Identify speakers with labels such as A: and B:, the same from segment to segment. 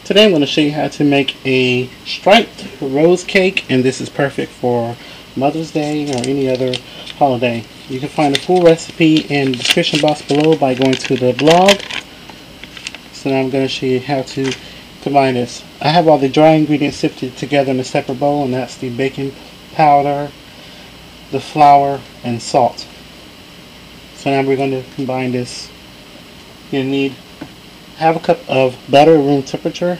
A: Today I'm going to show you how to make a striped rose cake, and this is perfect for Mother's Day or any other holiday. You can find the full recipe in the description box below by going to the blog. So now I'm going to show you how to combine this. I have all the dry ingredients sifted together in a separate bowl, and that's the baking powder, the flour, and salt. So now we're going to combine this. You need half a cup of butter at room temperature,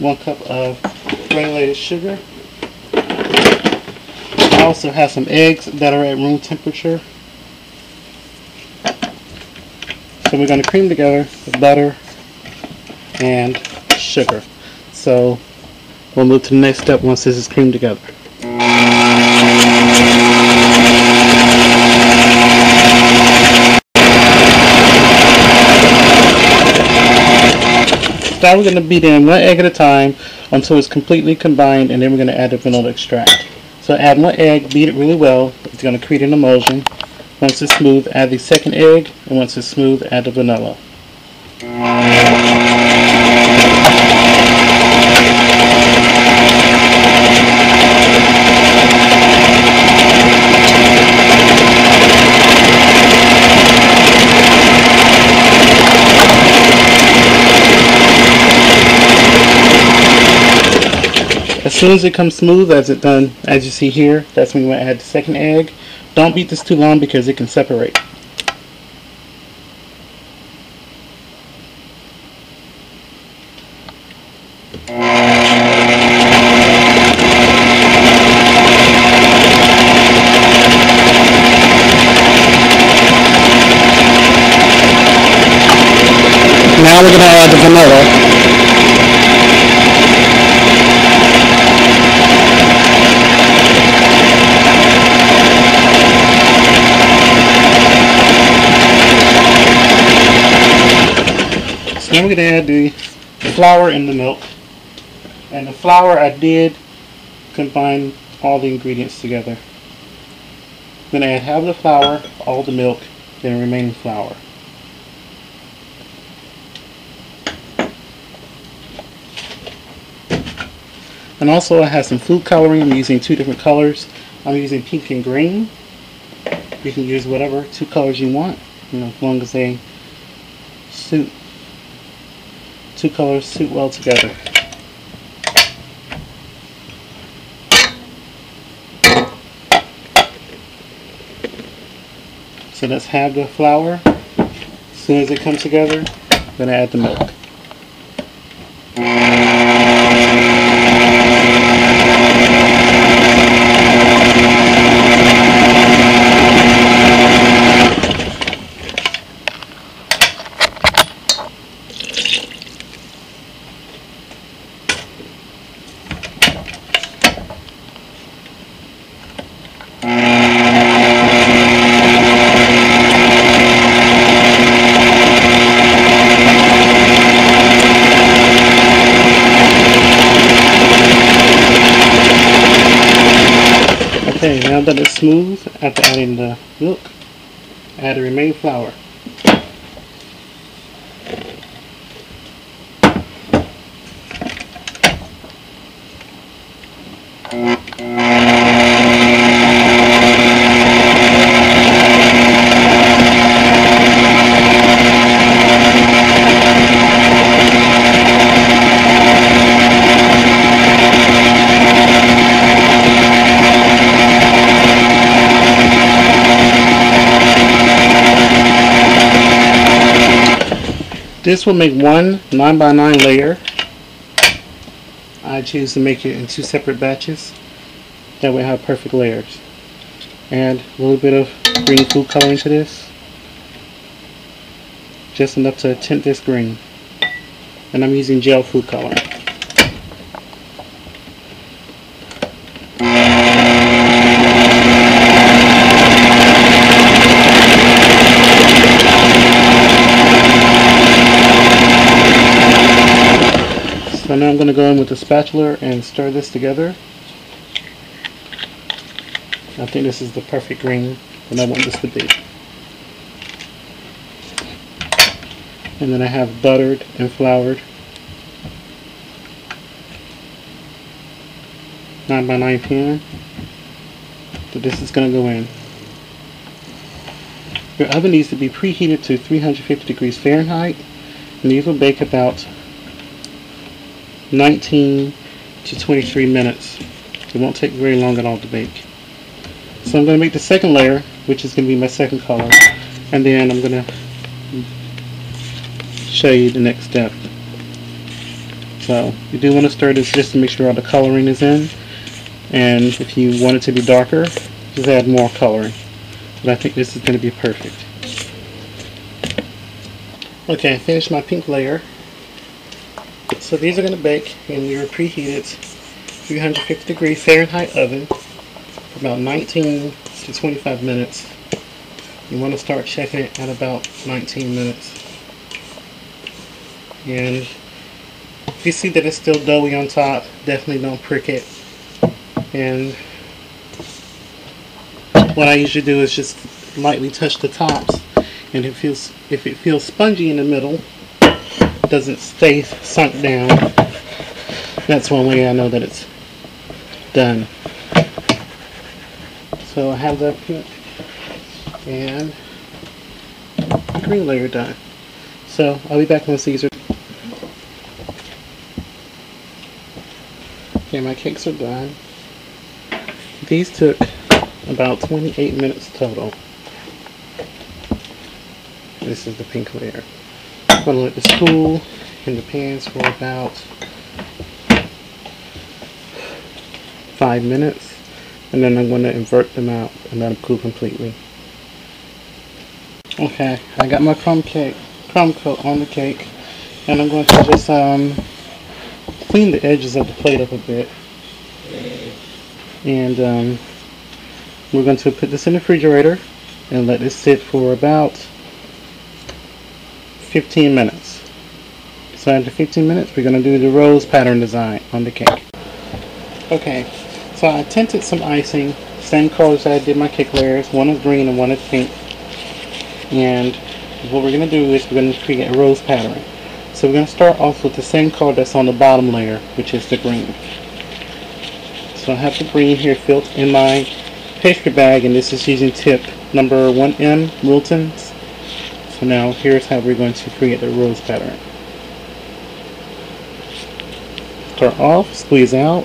A: 1 cup of granulated sugar. I also have some eggs that are at room temperature. So we're going to cream together the butter and sugar. So we'll move to the next step once this is creamed together. Now we're going to beat in 1 egg at a time until it's completely combined, and then we're going to add the vanilla extract. So add 1 egg, beat it really well. It's going to create an emulsion. Once it's smooth, add the 2nd egg, and once it's smooth, add the vanilla. As soon as it comes smooth, as you see here, that's when you want to add the 2nd egg. Don't beat this too long because it can separate. Now we're going to add the vanilla. Then we're going to add the flour and the milk. And the flour, I did combine all the ingredients together. I'm going to add half the flour, all the milk, then the remaining flour. And also I have some food coloring. I'm using 2 different colors. I'm using pink and green. You can use whatever 2 colors you want, as long as they suit. 2 colors suit well together. So let's have the flour. As soon as it comes together, I'm going to add the milk. Okay, now that it's smooth, after adding the milk, add the remaining flour. This will make 1 9x9 layer. I choose to make it in 2 separate batches. That way I have perfect layers. Add a little bit of green food coloring to this. Just enough to tint this green. And I'm using gel food coloring. So now I'm going to go in with a spatula and stir this together. I think this is the perfect green that I want this to be. And then I have buttered and floured 9x9 pan. So this is going to go in. Your oven needs to be preheated to 350 degrees Fahrenheit, and these will bake about 19 to 23 minutes. It won't take very long at all to bake. So I'm going to make the second layer, which is going to be my second color, and then I'm going to show you the next step. So you do want to stir this just to make sure all the coloring is in, and if you want it to be darker, just add more coloring. But I think this is going to be perfect. Okay, I finished my pink layer. So these are going to bake in your preheated 350 degrees Fahrenheit oven for about 19 to 25 minutes. You want to start checking it at about 19 minutes. And if you see that it's still doughy on top, definitely don't prick it. And what I usually do is just lightly touch the tops, and if it feels spongy in the middle, doesn't stay sunk down, that's one way I know that it's done. So I have the pink and green layer done. So I'll be back once these are. Okay, my cakes are done. These took about 28 minutes total. This is the pink layer. I'm going to let this cool in the pans for about 5 minutes, and then I'm going to invert them out and let them cool completely. Okay, I got my crumb coat on the cake, and I'm going to just clean the edges of the plate up a bit, and we're going to put this in the refrigerator and let this sit for about 15 minutes. So after 15 minutes, we're going to do the rose pattern design on the cake. Okay, so I tinted some icing, same colors that I did my cake layers. One is green and one is pink. And what we're going to do is we're going to create a rose pattern. So we're going to start off with the same color that's on the bottom layer, which is the green. So I have the green here filled in my pastry bag, and this is using tip number 1M Wilton's. So now here's how we're going to create the rose pattern. Start off, squeeze out,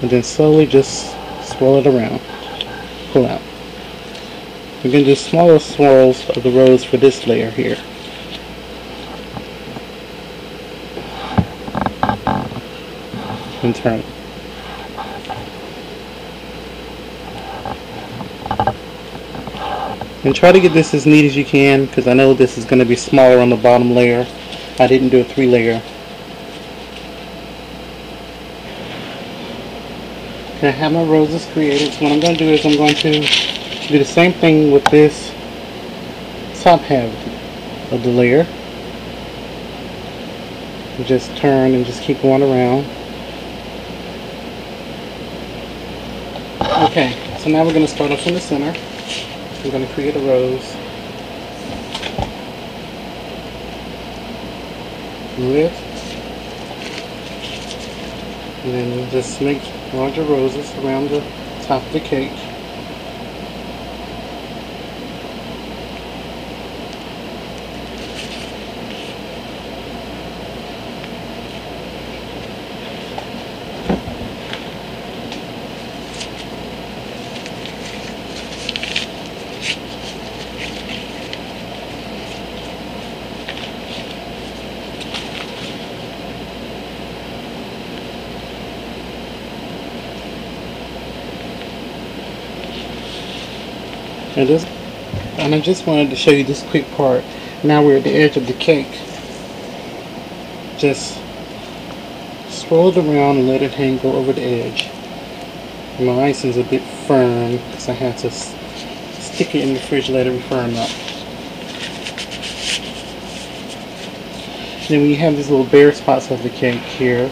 A: and then slowly just swirl it around. Pull out. We're going to do smaller swirls of the rose for this layer here. And turn it. And try to get this as neat as you can, because I know this is going to be smaller on the bottom layer. I didn't do a 3-layer. Okay, I have my roses created. So what I'm going to do is I'm going to do the same thing with this top half of the layer. Just turn and just keep going around. Okay, so now we're going to start off in the center. I'm going to create a rose with, and then just make larger roses around the top of the cake. And I just wanted to show you this quick part. Now we're at the edge of the cake. Just swirl it around and let it hang go over the edge. And my icing's a bit firm because I had to stick it in the fridge, let it firm up. Then when you have these little bare spots of the cake here,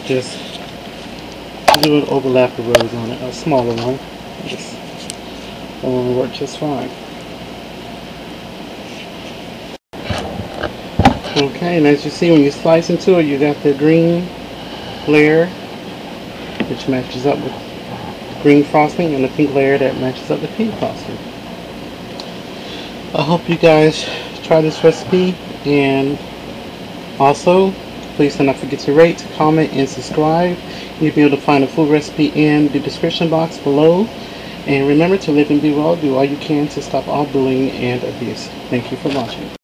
A: just do an overlap of rose on it, a smaller one. That will work just fine. Okay, and as you see, when you slice into it, you got the green layer, which matches up with green frosting, and the pink layer that matches up with pink frosting. I hope you guys try this recipe, and also please do not forget to rate, comment, and subscribe. You'll be able to find a full recipe in the description box below. And remember to live and be well. Do all you can to stop all bullying and abuse. Thank you for watching.